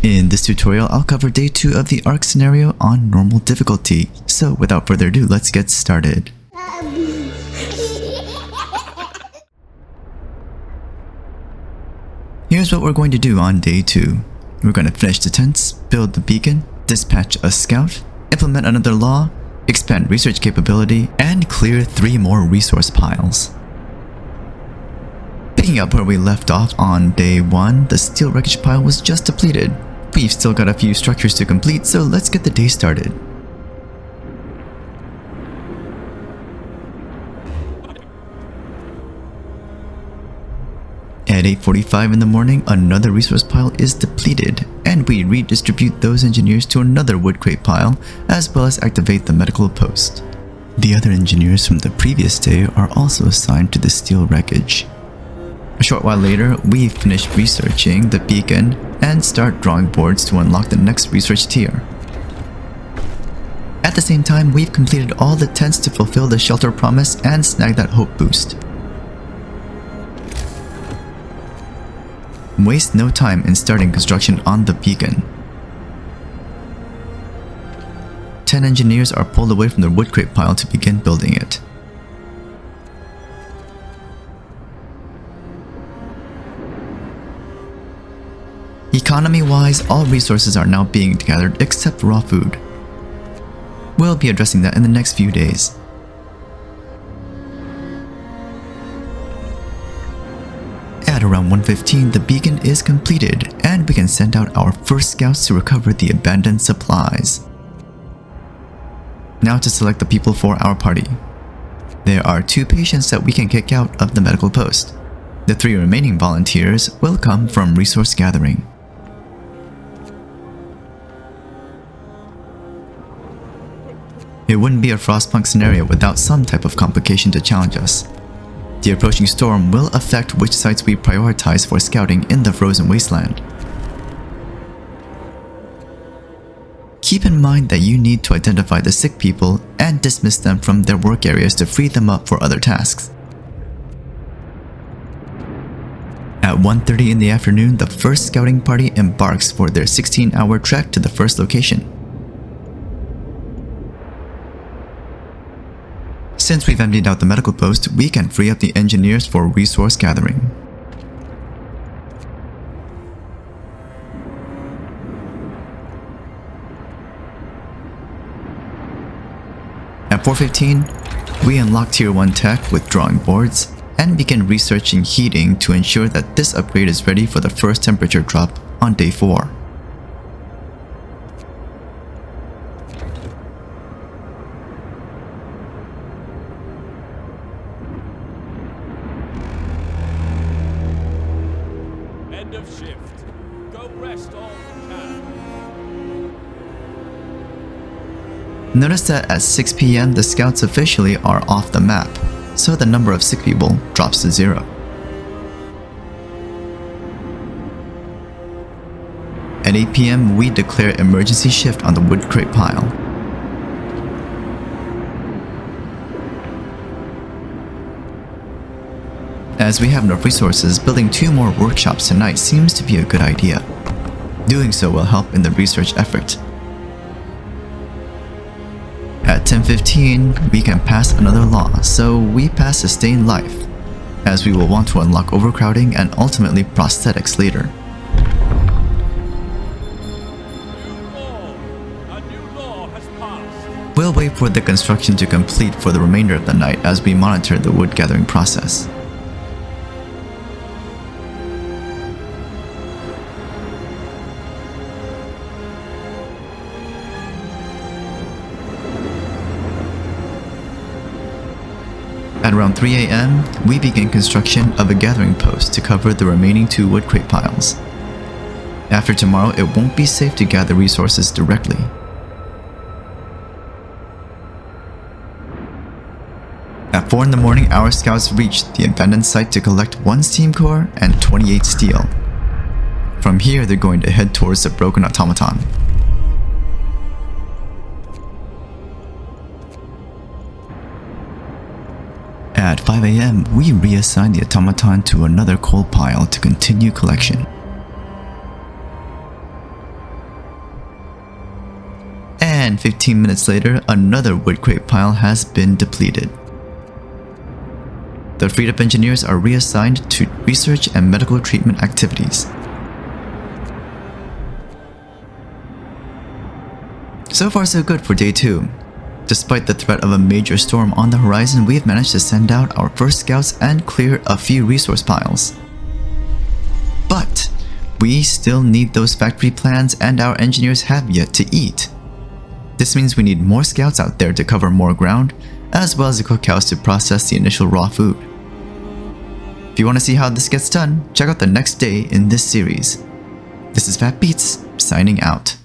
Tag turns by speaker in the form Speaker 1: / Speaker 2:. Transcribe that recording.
Speaker 1: In this tutorial, I'll cover day 2 of the Ark scenario on normal difficulty. So without further ado, let's get started. Here's what we're going to do on day 2. We're going to finish the tents, build the beacon, dispatch a scout, implement another law, expand research capability, and clear 3 more resource piles. Picking up where we left off on day 1, the steel wreckage pile was just depleted. We've still got a few structures to complete, so let's get the day started. At 8:45 in the morning, another resource pile is depleted, and we redistribute those engineers to another wood crate pile, as well as activate the medical post. The other engineers from the previous day are also assigned to the steel wreckage. A short while later, we finish researching the beacon and start drawing boards to unlock the next research tier. At the same time, we've completed all the tents to fulfill the shelter promise and snag that hope boost. Waste no time in starting construction on the beacon. 10 engineers are pulled away from the wood crate pile to begin building it. Economy-wise, all resources are now being gathered except raw food. We'll be addressing that in the next few days. At around 1:15, the beacon is completed, and we can send out our first scouts to recover the abandoned supplies. Now to select the people for our party. There are 2 patients that we can kick out of the medical post. The 3 remaining volunteers will come from resource gathering. It wouldn't be a Frostpunk scenario without some type of complication to challenge us. The approaching storm will affect which sites we prioritize for scouting in the frozen wasteland. Keep in mind that you need to identify the sick people and dismiss them from their work areas to free them up for other tasks. At 1:30 in the afternoon, the first scouting party embarks for their 16-hour trek to the first location. Since we've emptied out the medical post, we can free up the engineers for resource gathering. At 4:15, we unlock Tier 1 tech with drawing boards and begin researching heating to ensure that this upgrade is ready for the first temperature drop on day 4.
Speaker 2: End of shift. Go rest all you can.
Speaker 1: Notice that at 6 PM the scouts officially are off the map, so the number of sick people drops to 0. At 8 PM we declare emergency shift on the wood crate pile. As we have enough resources, building 2 more workshops tonight seems to be a good idea. Doing so will help in the research effort. At 10:15, we can pass another law, so we pass Sustain Life, as we will want to unlock overcrowding and ultimately prosthetics later.
Speaker 2: A new law has passed.
Speaker 1: We'll wait for the construction to complete for the remainder of the night as we monitor the wood gathering process. At around 3 AM, we begin construction of a gathering post to cover the remaining 2 wood crate piles. After tomorrow, it won't be safe to gather resources directly. At 4 in the morning, our scouts reached the abandoned site to collect 1 steam core and 28 steel. From here, they're going to head towards the broken automaton. At 5 AM, we reassign the automaton to another coal pile to continue collection. And 15 minutes later, another wood crate pile has been depleted. The freed up engineers are reassigned to research and medical treatment activities. So far so good for day 2. Despite the threat of a major storm on the horizon, we have managed to send out our first scouts and clear a few resource piles. But we still need those factory plans, and our engineers have yet to eat. This means we need more scouts out there to cover more ground, as well as the cookhouse to process the initial raw food. If you want to see how this gets done, check out the next day in this series. This is phatbeetz, signing out.